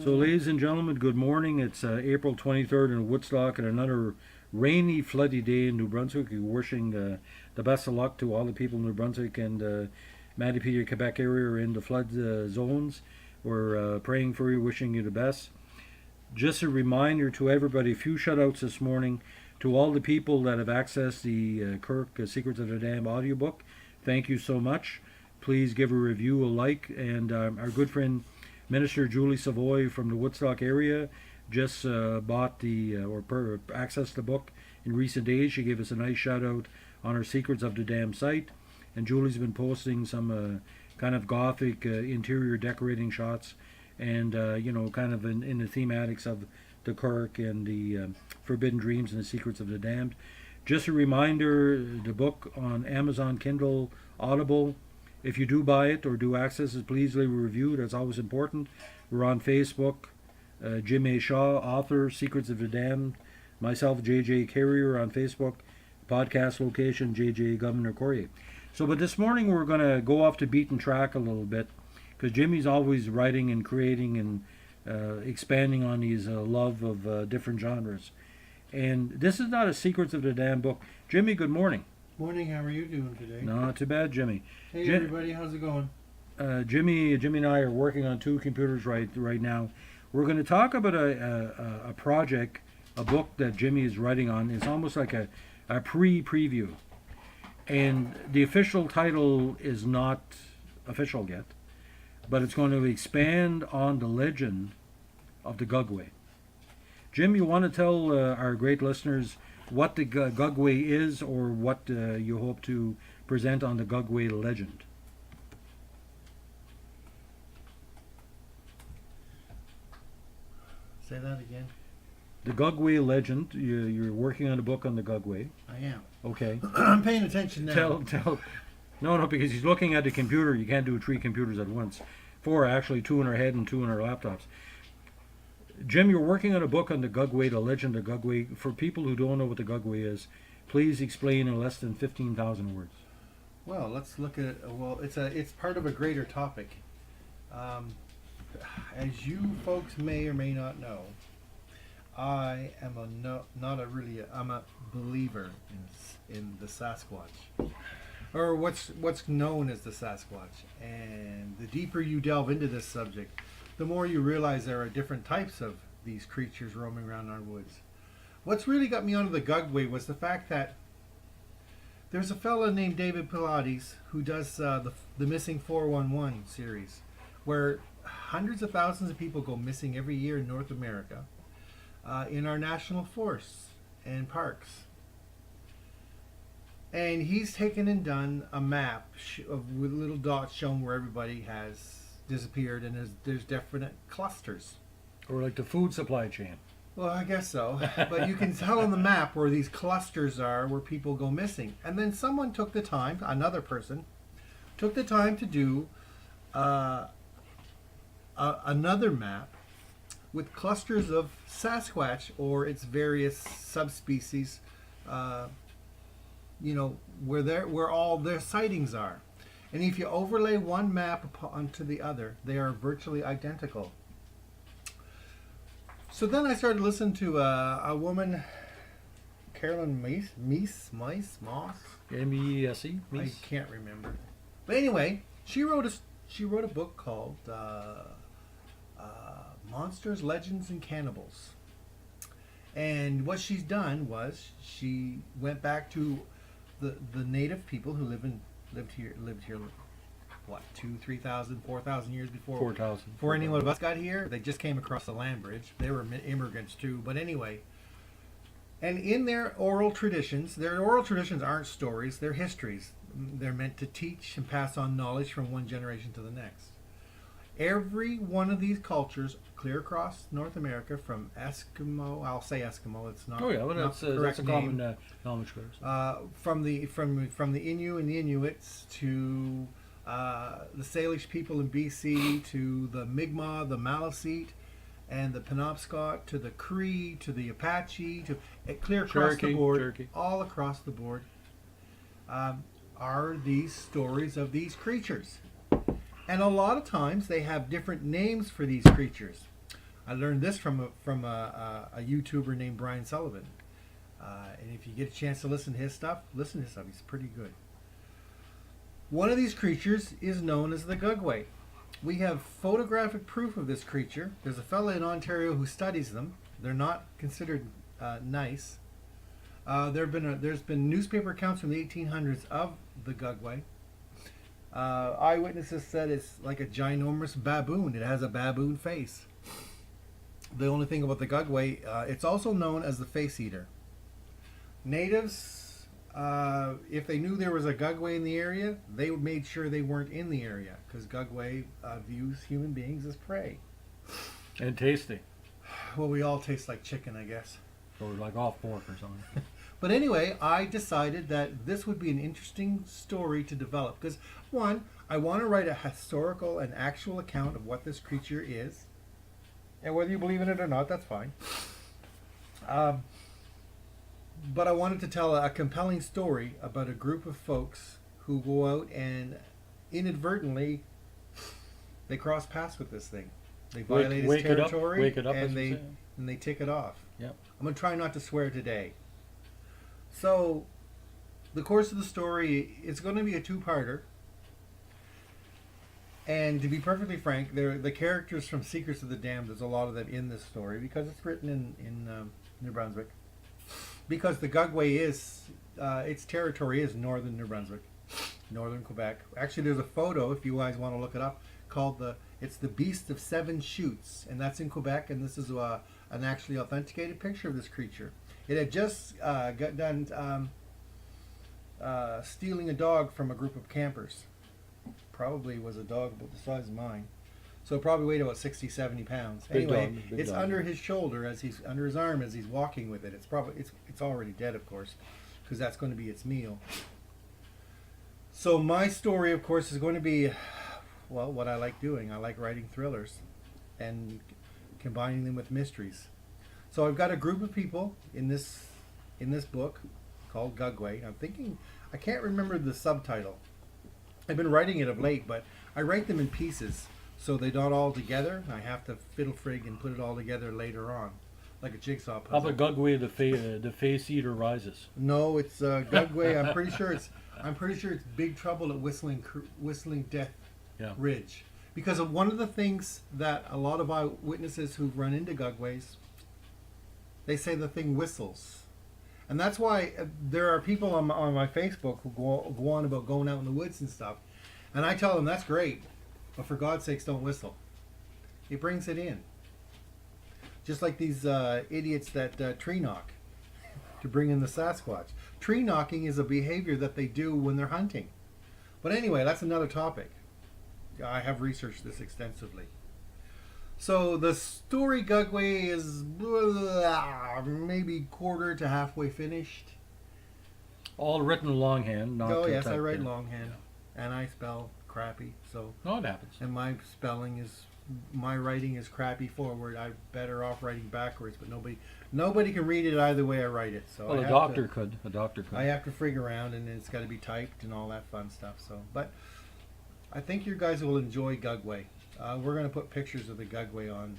So, ladies and gentlemen, good morning. It's April 23rd in Woodstock and another rainy, floody day in New Brunswick. We're wishing the best of luck to all the people in New Brunswick and Manipuri, Quebec area are in the flood zones. We're praying for you, wishing you the best. Just a reminder to everybody, a few shout-outs this morning to all the people that have accessed the Kirk Secrets of the Dam audiobook. Thank you so much. Please give a review, a like, and our good friend Minister Julie Savoy from the Woodstock area just bought accessed the book in recent days. She gave us a nice shout out on our Secrets of the Dam site, and Julie's been posting some kind of gothic interior decorating shots, and kind of in the thematics of the Kirk and the Forbidden Dreams and the Secrets of the Damned. Just a reminder, the book on Amazon Kindle, Audible. If you do buy it or do access it, please leave a review. That's always important. We're on Facebook. Jim A. Shaw, author, Secrets of the Damned. Myself, J.J. Carrier on Facebook. Podcast location, J.J. Governor Courier. But this morning we're going to go off the beaten track a little bit, because Jimmy's always writing and creating and expanding on his love of different genres. And this is not a Secrets of the Damned book. Jimmy, good morning. Morning, how are you doing today? Not too bad, Jimmy. Hey everybody, how's it going? Jimmy and I are working on two computers right now. We're going to talk about a project, a book that Jimmy is writing on. It's almost like a preview. And the official title is not official yet, but it's going to expand on the legend of the Guggway. Jim, you want to tell our great listeners what the Guggway is, or what you hope to present on the Guggway legend? Say that again. The Guggway legend. You're working on a book on the Guggway. I am. Okay. I'm paying attention now. Tell. No, because he's looking at the computer. You can't do 3 computers at once. 4, actually, 2 in our head and 2 in our laptops. Jim, you're working on a book on the Guggway, the legend of Guggway. For people who don't know what the Guggway is, please explain in less than 15,000 words. Well, let's look at it. Well, it's part of a greater topic. As you folks may or may not know, I am I'm a believer in the Sasquatch, or what's known as the Sasquatch. And the deeper you delve into this subject, the more you realize there are different types of these creatures roaming around our woods. What's really got me onto the Guggway was the fact that there's a fella named David Pilates who does the Missing 411 series, where hundreds of thousands of people go missing every year in North America, in our national forests and parks. And he's taken and done a map with little dots showing where everybody has disappeared, and there's definite clusters. Or like the food supply chain. Well, I guess so. But you can tell on the map where these clusters are, where people go missing. And then someone took the time, another person, took the time to do another map with clusters of Sasquatch or its various subspecies, where all their sightings are. And if you overlay one map onto the other, they are virtually identical. So then I started listening to a woman, Carolyn Meese, M-E-S-E? I can't remember. But anyway, she wrote a book called Monsters, Legends, and Cannibals. And what she's done was she went back to the native people who lived here, what, 2,000, 3,000, 4,000 years before? 4,000. Before any one of us got here. They just came across the land bridge. They were immigrants too. But anyway, and in their oral traditions aren't stories, they're histories. They're meant to teach and pass on knowledge from one generation to the next. Every one of these cultures, clear across North America, from Eskimo, I'll say Eskimo, it's not. Oh yeah, well, that's a common nomenclature. From the Innu and the Inuits to the Salish people in BC, to the Mi'kmaq, the Maliseet, and the Penobscot, to the Cree, to the Apache, to clear across the board, all across the board, are these stories of these creatures. And a lot of times they have different names for these creatures. I learned this from a YouTuber named Brian Sullivan. And if you get a chance to listen to his stuff, listen to his stuff. He's pretty good. One of these creatures is known as the Guggway. We have photographic proof of this creature. There's a fellow in Ontario who studies them. They're not considered nice. There's been newspaper accounts from the 1800s of the Guggway. Eyewitnesses said it's like a ginormous baboon. It has a baboon face. The only thing about the Guggway, it's also known as the face eater. Natives, if they knew there was a Guggway in the area, they made sure they weren't in the area because Guggway views human beings as prey. And tasty. Well, we all taste like chicken, I guess. Or like off pork or something. But anyway, I decided that this would be an interesting story to develop because, one, I want to write a historical and actual account of what this creature is. And whether you believe in it or not, that's fine. But I wanted to tell a compelling story about a group of folks who go out and inadvertently they cross paths with this thing. They violate its territory and they tick it off. Yep. I'm going to try not to swear today. So, the course of the story, it's going to be a two-parter. And to be perfectly frank, the characters from Secrets of the Damned, there's a lot of them in this story because it's written in New Brunswick. Because the Guggway its territory is northern New Brunswick, northern Quebec. Actually, there's a photo, if you guys want to look it up, called it's the Beast of Seven Shoots, and that's in Quebec, and this is an actually authenticated picture of this creature. It had just got done stealing a dog from a group of campers. Probably was a dog about the size of mine. So it probably weighed about 60, 70 pounds. Anyway, it's under his shoulder under his arm as he's walking with it. It's already dead, of course, because that's going to be its meal. So my story, of course, is going to be, well, what I like doing. I like writing thrillers and combining them with mysteries. So I've got a group of people in this book called Guggway. I'm thinking, I can't remember the subtitle. I've been writing it of late, but I write them in pieces, so they're not all together. I have to fiddle frig and put it all together later on, like a jigsaw puzzle. How about Guggway, the face eater rises? No, it's Guggway. I'm pretty sure it's Big Trouble at Whistling Death Ridge, because of one of the things that a lot of eyewitnesses who've run into Guggways, they say the thing whistles. And that's why there are people on my Facebook who go on about going out in the woods and stuff. And I tell them, that's great, but for God's sakes, don't whistle. It brings it in. Just like these idiots that tree knock to bring in the Sasquatch. Tree knocking is a behavior that they do when they're hunting. But anyway, that's another topic. I have researched this extensively. So the story Guggway is maybe quarter to halfway finished. All written longhand. Not oh yes, I write longhand, and I spell crappy. So no, it happens. And my writing is crappy forward. I'm better off writing backwards, but nobody can read it either way I write it. So well, a doctor could. I have to frig around, and it's got to be typed and all that fun stuff. So, but I think you guys will enjoy Guggway. We're going to put pictures of the Guggway on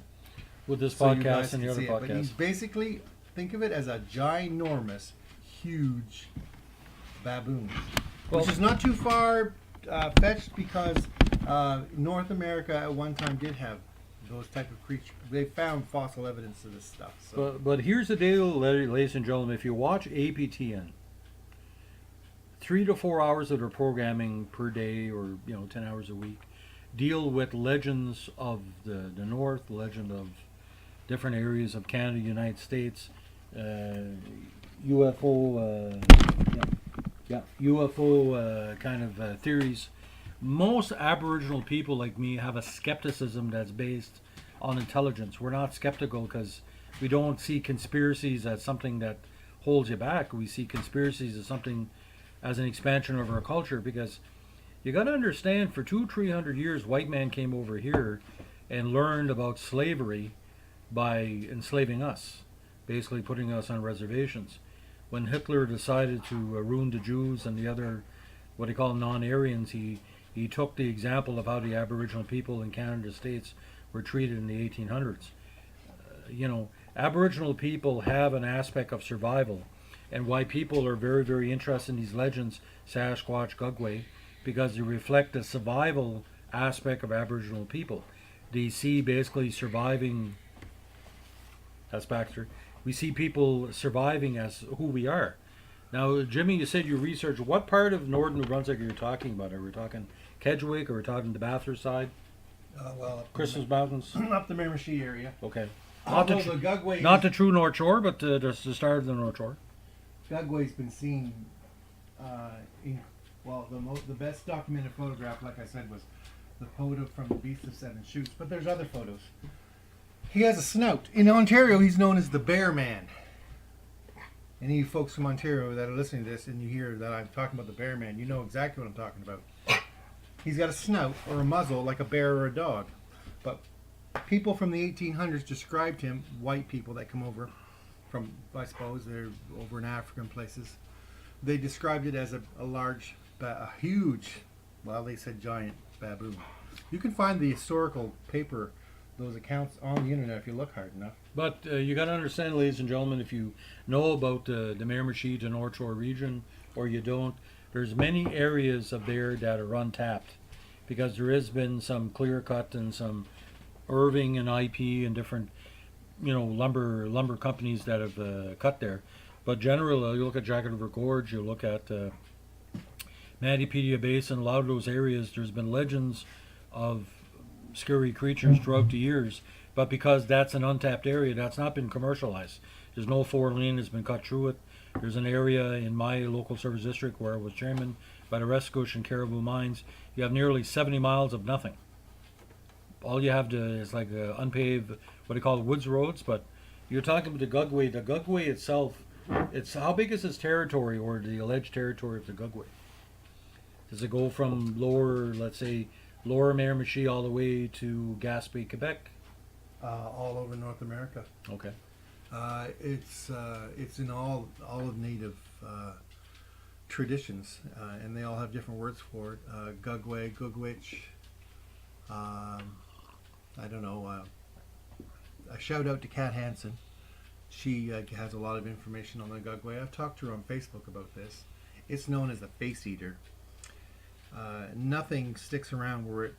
with this podcast and the other podcast. But he's basically, think of it as a ginormous, huge baboon, which is not too far fetched because North America at one time did have those type of creatures. They found fossil evidence of this stuff. So. But here's the deal, ladies and gentlemen. If you watch APTN, 3 to 4 hours of their programming per day, or 10 hours a week, deal with legends of the North, legend of different areas of Canada, United States, UFO, UFO kind of theories. Most Aboriginal people like me have a skepticism that's based on intelligence. We're not skeptical because we don't see conspiracies as something that holds you back. We see conspiracies as something, as an expansion of our culture, because you got to understand, for 200-300 years, white man came over here and learned about slavery by enslaving us, basically putting us on reservations. When Hitler decided to ruin the Jews and the other, what he called non-Aryans, he took the example of how the Aboriginal people in Canada States were treated in the 1800s. Aboriginal people have an aspect of survival, and why people are very, very interested in these legends, Sasquatch, Guggway, because they reflect the survival aspect of Aboriginal people. They see basically surviving. That's Baxter. We see people surviving as who we are. Now, Jimmy, you said you researched what part of northern New Brunswick are you talking about? Are we talking Kedgewick, or are we talking the Bathurst side? Well, up Christmas Mountains? up the Miramichi area. Okay. Although the Guggway, Not the true North Shore, but the start of the North Shore. Guggway's been seen in, well, the best documented photograph, like I said, was the photo from the Beast of Seven Shoots, but there's other photos. He has a snout. In Ontario, he's known as the Bear Man. Any of you folks from Ontario that are listening to this and you hear that I'm talking about the Bear Man, you know exactly what I'm talking about. He's got a snout or a muzzle like a bear or a dog. But people from the 1800s described him, white people that come over from, I suppose, they're over in African places. They described it as a huge, well, they said giant baboon. You can find the historical paper, those accounts on the internet if you look hard enough. But you got to understand, ladies and gentlemen, if you know about the Miramichi to North Shore region, or you don't, there's many areas of there that are untapped, because there has been some clear cut and some Irving and IP and different, lumber companies that have cut there. But generally, you look at Jacket River Gorge, you look at Mattypedia Basin, a lot of those areas, there's been legends of scary creatures throughout the years. But because that's an untapped area, that's not been commercialized. There's no 4-lane that's been cut through it. There's an area in my local service district where I was chairman by the Rescouche and Caribou Mines. You have nearly 70 miles of nothing. All you have is like unpaved, what they call woods roads. But you're talking about the Guggway. The Guggway itself, it's how big is its territory, or the alleged territory of the Guggway? Does it go from let's say, lower Miramichi all the way to Gaspé, Quebec? All over North America. Okay. It's in all of native traditions, and they all have different words for it. Guggway, Gugwitch. I don't know. A shout out to Kat Hansen. She has a lot of information on the Guggway. I've talked to her on Facebook about this. It's known as the face eater. Nothing sticks around where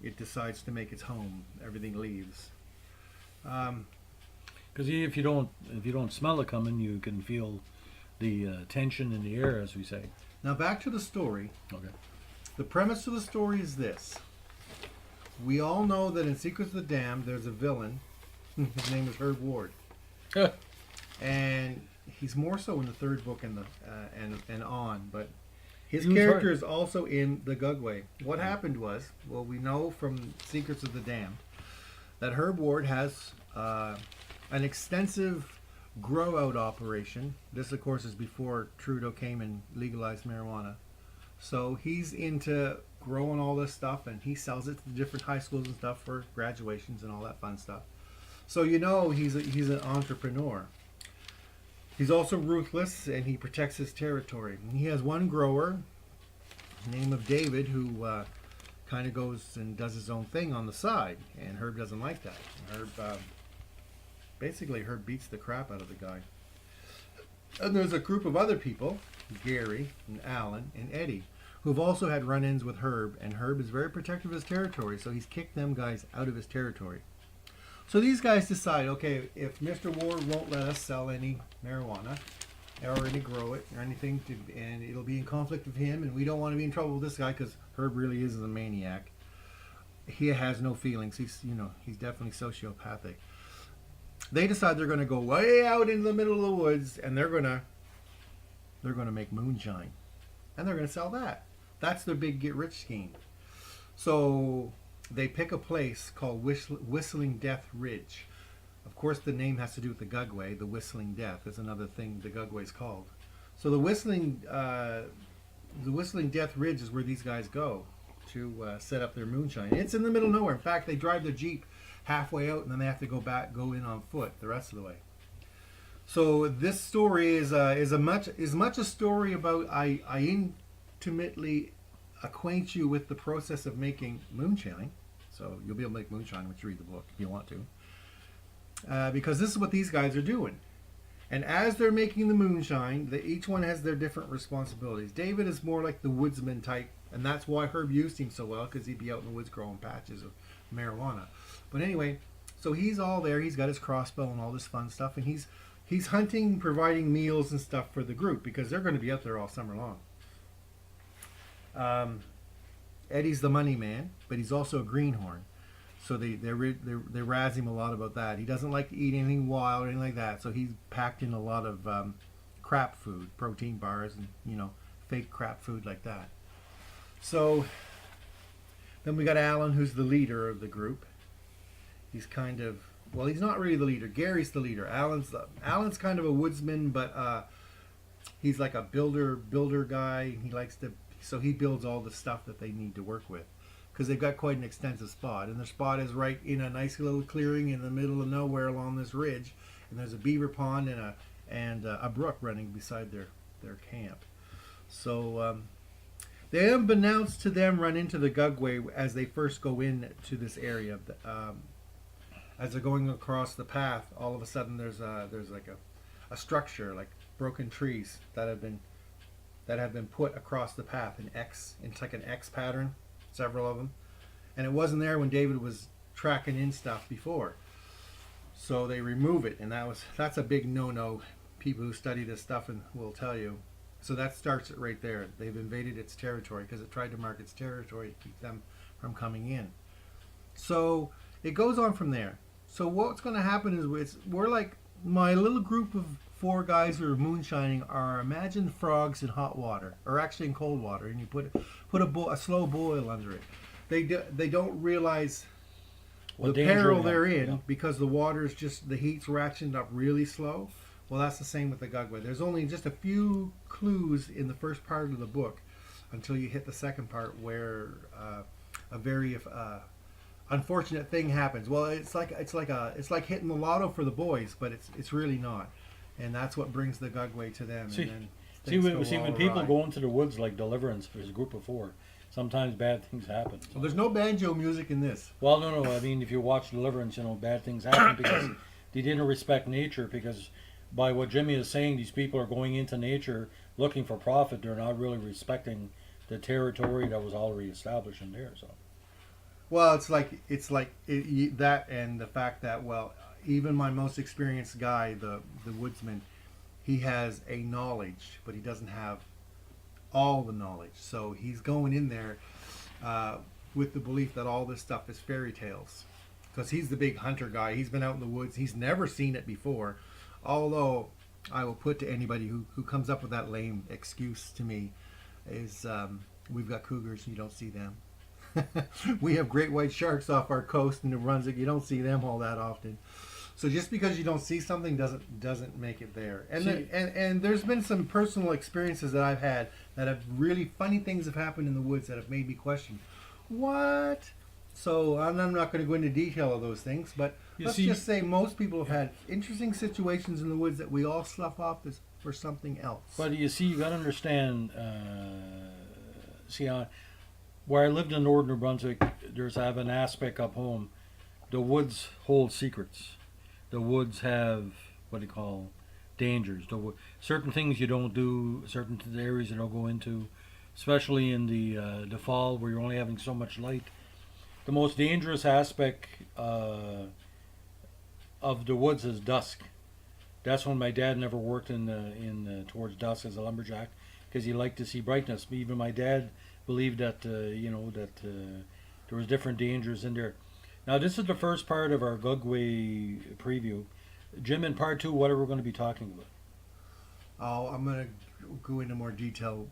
it decides to make its home. Everything leaves. Because if you don't smell it coming, you can feel the tension in the air, as we say. Now back to the story. Okay. The premise of the story is this. We all know that in Secrets of the Damned, there's a villain. His name is Herb Ward, and he's more so in the third book and on. But his character is also in the Guggway. What happened was, well, we know from Secrets of the Damned that Herb Ward has an extensive grow-out operation. This, of course, is before Trudeau came and legalized marijuana. So he's into growing all this stuff, and he sells it to the different high schools and stuff for graduations and all that fun stuff. So he's an entrepreneur. He's also ruthless, and he protects his territory. And he has one grower, name of David, who kind of goes and does his own thing on the side, and Herb doesn't like that. Herb beats the crap out of the guy. And there's a group of other people, Gary and Alan and Eddie, who've also had run-ins with Herb, and Herb is very protective of his territory, so he's kicked them guys out of his territory. So these guys decide, okay, if Mr. Ward won't let us sell any marijuana or any grow it or anything, and it'll be in conflict with him, and we don't want to be in trouble with this guy because Herb really is a maniac. He has no feelings. He's definitely sociopathic. They decide they're going to go way out into the middle of the woods, and they're going to make moonshine, and they're going to sell that. That's their big get-rich scheme. So they pick a place called Whistling Death Ridge. Of course, the name has to do with the Guggway. The Whistling Death is another thing the Guggway's called. So the Whistling Death Ridge is where these guys go to set up their moonshine. It's in the middle of nowhere. In fact, they drive their Jeep halfway out, and then they have to go in on foot the rest of the way. So this story is much a story about I intimately acquaint you with the process of making moonshine. So you'll be able to make moonshine once you read the book if you want to. because this is what these guys are doing. And as they're making the moonshine, each one has their different responsibilities. David is more like the woodsman type, and that's why Herb used him so well, because he'd be out in the woods growing patches of marijuana. But anyway, so he's all there. He's got his crossbow and all this fun stuff, and he's hunting, providing meals and stuff for the group because they're going to be out there all summer long. Eddie's the money man, but he's also a greenhorn. So they razz him a lot about that. He doesn't like to eat anything wild or anything like that. So he's packed in a lot of crap food, protein bars, and fake crap food like that. So then we got Alan, who's the leader of the group. He's kind of he's not really the leader. Gary's the leader. Alan's kind of a woodsman, but he's like a builder guy. He builds all the stuff that they need to work with. Because they've got quite an extensive spot, and their spot is right in a nice little clearing in the middle of nowhere along this ridge, and there's a beaver pond and a brook running beside their camp. So they, unbeknownst to them, run into the Guggway as they first go in to this area. As they're going across the path, all of a sudden there's like a structure, like broken trees that have been put across the path in X. It's like an X pattern. Several of them, and it wasn't there when David was tracking in stuff before, so they remove it, and that's a big no-no. People who study this stuff and will tell you. So that starts it right there. They've invaded its territory because it tried to mark its territory to keep them from coming in. So it goes on from there. So what's going to happen is we're like my little group of 4 guys who are moonshining are, imagine frogs in hot water, or actually in cold water, and you put a slow boil under it. They don't realize the peril they're in because the water's the heat's ratcheting up really slow. Well, that's the same with the Guggway. There's only just a few clues in the first part of the book until you hit the second part where a very unfortunate thing happens. Well, it's like hitting the lotto for the boys, but it's really not. And that's what brings the Guggway to them. When people go into the woods like Deliverance, there's a group of 4. Sometimes bad things happen. Well, there's no banjo music in this. Well, no. I mean, if you watch Deliverance, bad things happen because they didn't respect nature. Because by what Jimmy is saying, these people are going into nature looking for profit. They're not really respecting the territory that was already established in there. So, well, it's like that, and the fact that even my most experienced guy, the woodsman, he has a knowledge, but he doesn't have all the knowledge. So he's going in there with the belief that all this stuff is fairy tales. Because he's the big hunter guy. He's been out in the woods. He's never seen it before. Although I will put to anybody who comes up with that lame excuse to me is we've got cougars and you don't see them. We have great white sharks off our coast in New Brunswick. You don't see them all that often. So just because you don't see something doesn't make it there. And there's been some personal experiences that I've had that have really funny things have happened in the woods that have made me question, what? So I'm not going to go into detail of those things, but let's just say most people have had interesting situations in the woods that we all slough off as for something else. But you got to understand, where I lived in northern New Brunswick, I have an aspect up home. The woods hold secrets. The woods have dangers. Certain things you don't do, certain areas you don't go into, especially in the fall where you're only having so much light. The most dangerous aspect of the woods is dusk. That's when my dad never worked in towards dusk as a lumberjack because he liked to see brightness. Even my dad believed that there was different dangers in there. Now this is the first part of our Guggway preview. Jim, in part 2, what are we going to be talking about? Oh, I'm going to go into more detail,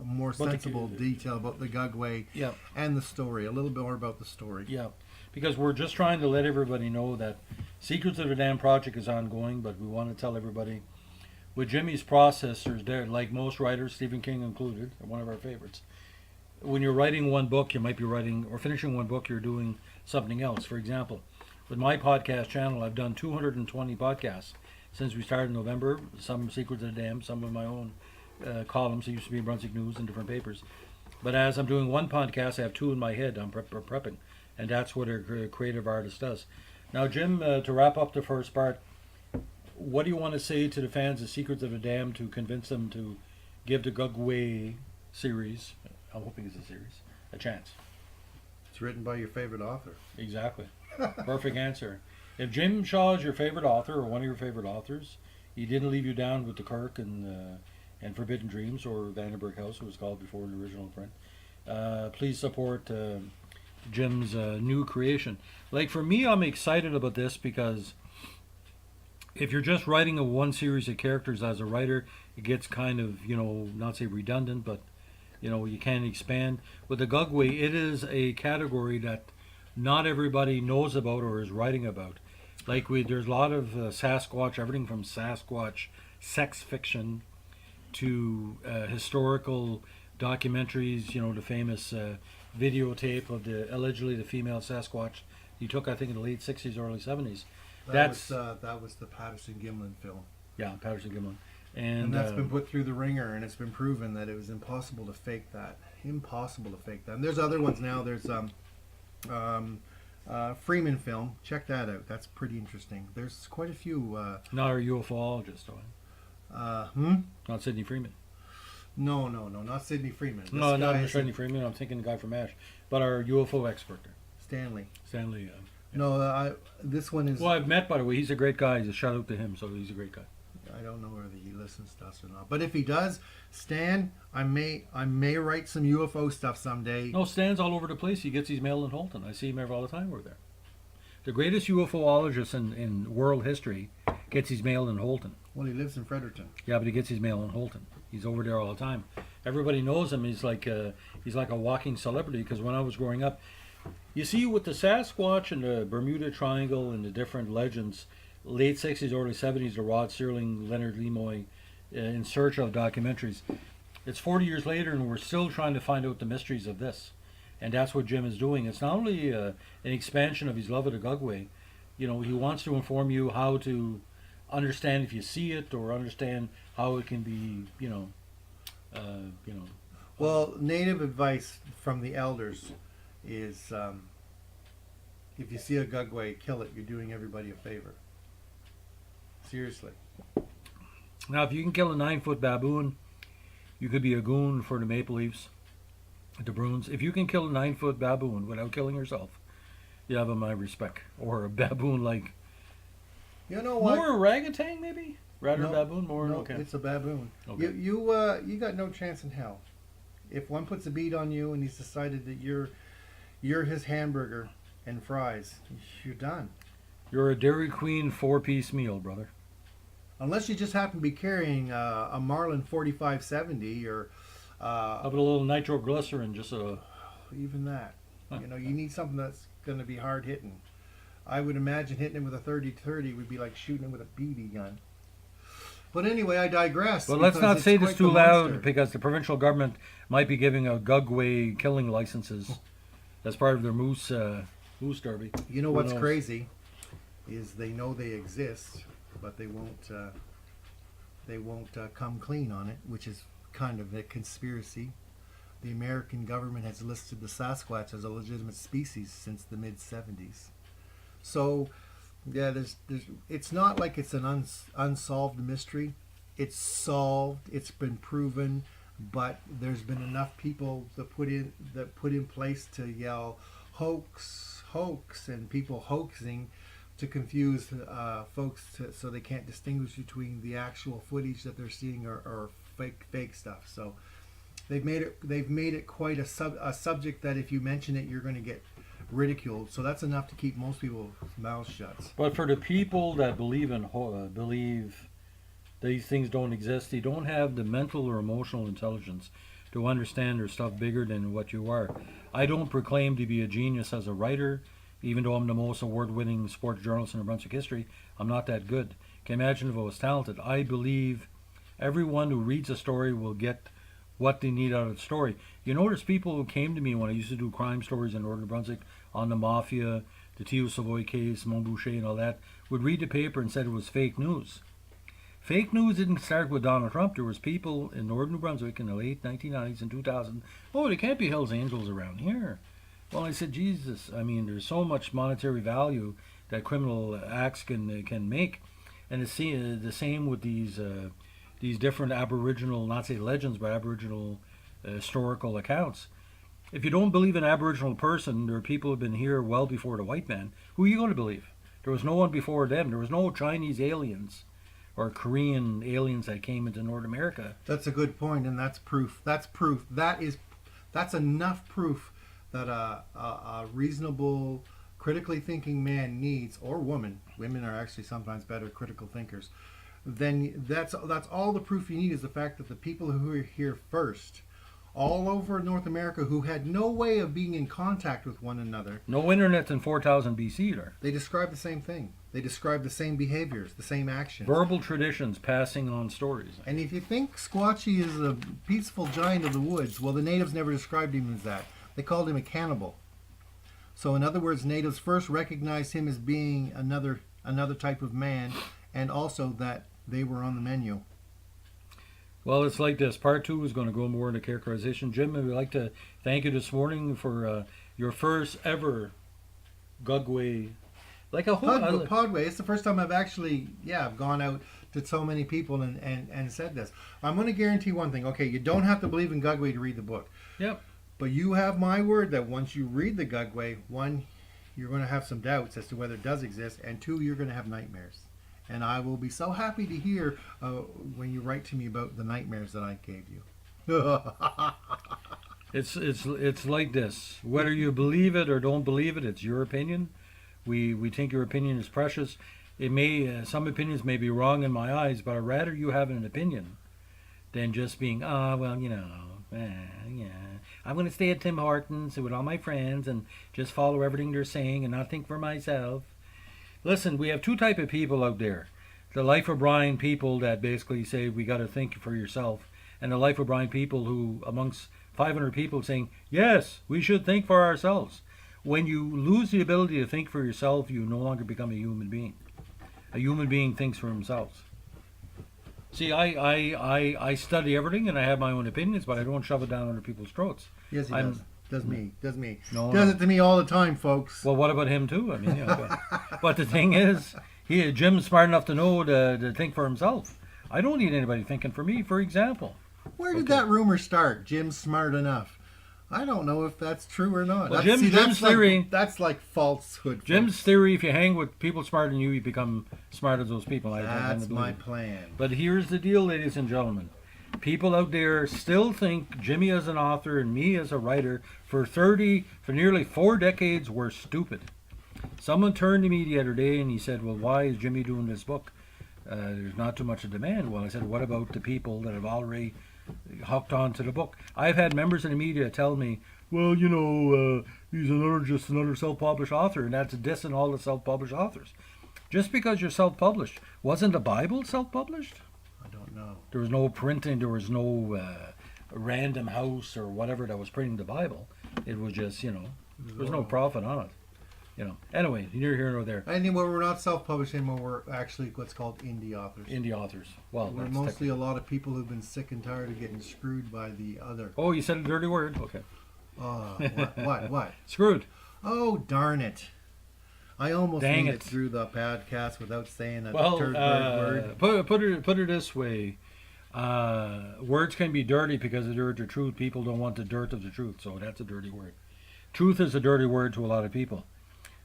more sensible detail about the Guggway and the story. A little bit more about the story. Yeah, because we're just trying to let everybody know that Secrets of the Dam project is ongoing, but we want to tell everybody with Jimmy's process, like most writers, Stephen King included, one of our favorites. When you're writing one book, you might be writing or finishing one book, you're doing something else. For example, with my podcast channel, I've done 220 podcasts since we started in November. Some Secrets of the Dam, some of my own columns. It used to be Brunswick News and different papers. But as I'm doing one podcast, I have 2 in my head. I'm prepping, and that's what a creative artist does. Now, Jim, to wrap up the first part, what do you want to say to the fans of Secrets of the Dam to convince them to give the Guggway series, I'm hoping it's a series, a chance? It's written by your favorite author. Exactly. Perfect answer. If Jim Shaw is your favorite author or one of your favorite authors, he didn't leave you down with the Kirk and Forbidden Dreams or Vandenberg House, it was called before in the original print. Please support Jim's new creation. Like for me, I'm excited about this because if you're just writing a one series of characters as a writer, it gets kind of, not say redundant, but you can expand. With the Guggway, it is a category that not everybody knows about or is writing about. Like there's a lot of Sasquatch, everything from Sasquatch sex fiction to historical documentaries. The famous videotape of allegedly the female Sasquatch he took, I think, in the late '60s, early '70s. That was the Patterson-Gimlin film. Yeah, Patterson-Gimlin. And that's been put through the ringer, and it's been proven that it was impossible to fake that. Impossible to fake that. And there's other ones now. There's Freeman film. Check that out. That's pretty interesting. There's quite a few. Not our UFOologist, though. Not Sidney Freeman. No, not Sidney Freeman. No, not Sidney Freeman. I'm thinking the guy from MASH. But our UFO expert there. Stanley. Stanley. No, this one is. Well, I've met, by the way. He's a great guy. He's a shout out to him. So he's a great guy. I don't know whether he listens to us or not, but if he does, Stan, I may write some UFO stuff someday. No, Stan's all over the place. He gets his mail in Holton. I see him all the time over there. The greatest UFOologist in world history gets his mail in Holton. Well, he lives in Fredericton. Yeah, but he gets his mail in Holton. He's over there all the time. Everybody knows him. He's like a walking celebrity. Because when I was growing up, you see, with the Sasquatch and the Bermuda Triangle and the different legends. Late '60s, early '70s, the Rod Serling, Leonard Nimoy, in search of documentaries. It's 40 years later, and we're still trying to find out the mysteries of this, and that's what Jim is doing. It's not only an expansion of his love of the Guggway. He wants to inform you how to understand if you see it, or understand how it can be, Well, native advice from the elders is, if you see a Guggway, kill it. You're doing everybody a favor. Seriously. Now, if you can kill a 9-foot baboon, you could be a goon for the Maple Leafs, the Bruins. If you can kill a 9-foot baboon without killing yourself, you have my respect. Or a baboon like, You know what? more orangutan maybe, rather No, than baboon. More no, okay. it's a baboon. Okay. You got no chance in hell. If one puts a bead on you and he's decided that you're his hamburger and fries, you're done. You're a Dairy Queen 4-piece meal, brother. Unless you just happen to be carrying a Marlin 4570 or How about a little nitroglycerin, just even that. You need something that's going to be hard hitting. I would imagine hitting him with a 30-30 would be like shooting him with a BB gun. But anyway, I digress. But let's not it's say this quite too the loud, monster. because the provincial government might be giving out Guggway killing licenses as part of their moose derby. You know Who what's knows? crazy is they know they exist, but they won't come clean on it, which is kind of a conspiracy. The American government has listed the Sasquatch as a legitimate species since the mid '70s. So, yeah, it's not like it's an unsolved mystery. It's solved. It's been proven, but there's been enough people that put in place to yell hoax, hoax, and people hoaxing to confuse folks so they can't distinguish between the actual footage that they're seeing or fake stuff. So they've made it quite a subject that if you mention it, you're going to get ridiculed. So that's enough to keep most people's mouths shut. But for the people that believe these things don't exist, they don't have the mental or emotional intelligence to understand there's stuff bigger than what you are. I don't proclaim to be a genius as a writer. Even though I'm the most award-winning sports journalist in New Brunswick history, I'm not that good. Can you imagine if I was talented? I believe everyone who reads a story will get what they need out of the story. There's people who came to me when I used to do crime stories in Northern Brunswick on the Mafia, the Tio Savoy case, Montboucher and all that, would read the paper and said it was fake news. Fake news didn't start with Donald Trump. There was people in Northern New Brunswick in the late 1990s and 2000. Oh, there can't be Hell's Angels around here. Well, I said, Jesus, there's so much monetary value that criminal acts can make, and it's the same with these different Aboriginal, not say legends, but Aboriginal historical accounts. If you don't believe an Aboriginal person, there are people who have been here well before the white man. Who are you going to believe? There was no one before them. There was no Chinese aliens or Korean aliens that came into North America. That's a good point, and that's proof. That's proof. That's enough proof that a reasonable, critically thinking man needs, or woman. Women are actually sometimes better critical thinkers. Then that's all the proof you need is the fact that the people who were here first, all over North America, who had no way of being in contact with one another. No internet in 4000 BC there. They describe the same thing. They describe the same behaviors, the same actions. Verbal traditions passing on stories. And if you think Squatchy is a peaceful giant of the woods, well, the natives never described him as that. They called him a cannibal. So in other words, natives first recognized him as being another type of man, and also that they were on the menu. Well, it's like this. Part 2 is going to go more into characterization. Jim, I would like to thank you this morning for your first ever Guggway. Like a whole Podway. It's the first time I've actually, I've gone out to so many people and said this. I'm going to guarantee one thing. Okay, you don't have to believe in Guggway to read the book. Yep. But you have my word that once you read the Guggway, one, you're going to have some doubts as to whether it does exist, and two, you're going to have nightmares. And I will be so happy to hear when you write to me about the nightmares that I gave you. It's like this. Whether you believe it or don't believe it, it's your opinion. We think your opinion is precious. It may some opinions may be wrong in my eyes, but I'd rather you have an opinion than just being I'm going to stay at Tim Hortons with all my friends and just follow everything they're saying and not think for myself. Listen, we have two type of people out there. The Life of Brian people that basically say we got to think for yourself, and the Life of Brian people who, amongst 500 people, saying, yes, we should think for ourselves. When you lose the ability to think for yourself, you no longer become a human being. A human being thinks for themselves. See, I study everything and I have my own opinions, but I don't shove it down under people's throats. Yes, he does. Does me. No, does it to me all the time, folks. Well, what about him too? I mean, but the thing is, Jim's smart enough to know to think for himself. I don't need anybody thinking for me. For example, where did that rumor start? Jim's smart enough. I don't know if that's true or not. Well, Jim's theory. That's like falsehood. Jim's theory: if you hang with people smarter than you become smart as those people. That's my plan. But here's the deal, ladies and gentlemen. People out there still think Jimmy as an author and me as a writer for nearly 4 decades were stupid. Someone turned to me the other day and he said, well, why is Jimmy doing this book? There's not too much of demand. Well, I said, what about the people that have already hooked on to the book? I've had members of the media tell me, well, he's just another self-published author, and that's dissing all the self-published authors. Just because you're self-published, wasn't the Bible self-published? No. There was no printing. There was no random house or whatever that was printing the Bible. It was just, there was no profit on it. Anyway, neither here nor there. Anymore, we're not self-published anymore. We're actually what's called indie authors. Indie authors. Well, we're mostly a lot of people who've been sick and tired of getting screwed by the other. Oh, you said a dirty word. Okay. What? Screwed. Oh, darn it. I almost made it through the podcast without saying a third word. Put it this way. Words can be dirty because they're the truth. People don't want the dirt of the truth, so that's a dirty word. Truth is a dirty word to a lot of people.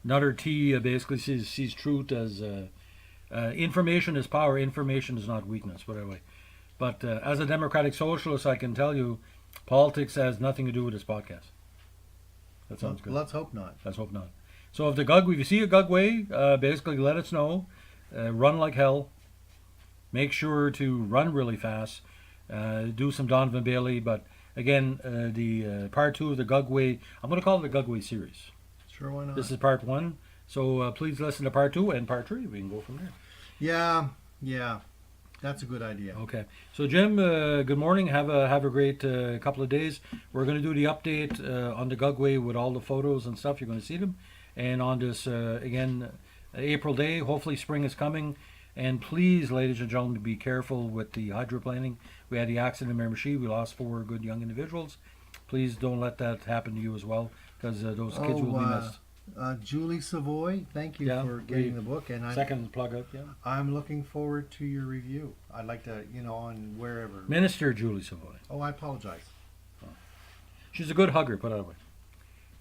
Another T basically sees truth as information is power. Information is not weakness, whatever. But as a democratic socialist, I can tell you, politics has nothing to do with this podcast. That sounds good. Let's hope not. Let's hope not. So if you see a Guggway, basically let us know. Run like hell. Make sure to run really fast. Do some Donovan Bailey. But again, the part 2 of the Guggway, I'm going to call it the Guggway series. Sure, why not? This is part 1. So please listen to part 2 and part 3. We can go from there. Yeah. That's a good idea. Okay. So Jim, good morning. Have a great couple of days. We're going to do the update on the Guggway with all the photos and stuff. You're going to see them. And on this, again, April day, hopefully spring is coming. And please, ladies and gentlemen, be careful with the hydroplaning. We had the accident in Miramichi. We lost 4 good young individuals. Please don't let that happen to you as well, because those kids will be missed. Julie Savoy, thank you Yeah, for getting the book, and Second plug up, yeah. I'm looking forward to your review. I'd like to, on wherever. Minister Julie Savoy. Oh, I apologize. She's a good hugger, put it that way.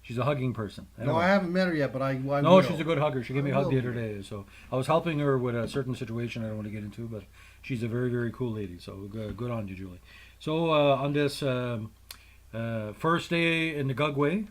She's a hugging person. No, I haven't met her yet, but I No, will. she's a good hugger. She gave me a I hug the will other day. So I was helping her with a certain situation I don't want to get into, but she's a very, very cool lady. So good on you, Julie. So on this first day in the Guggway,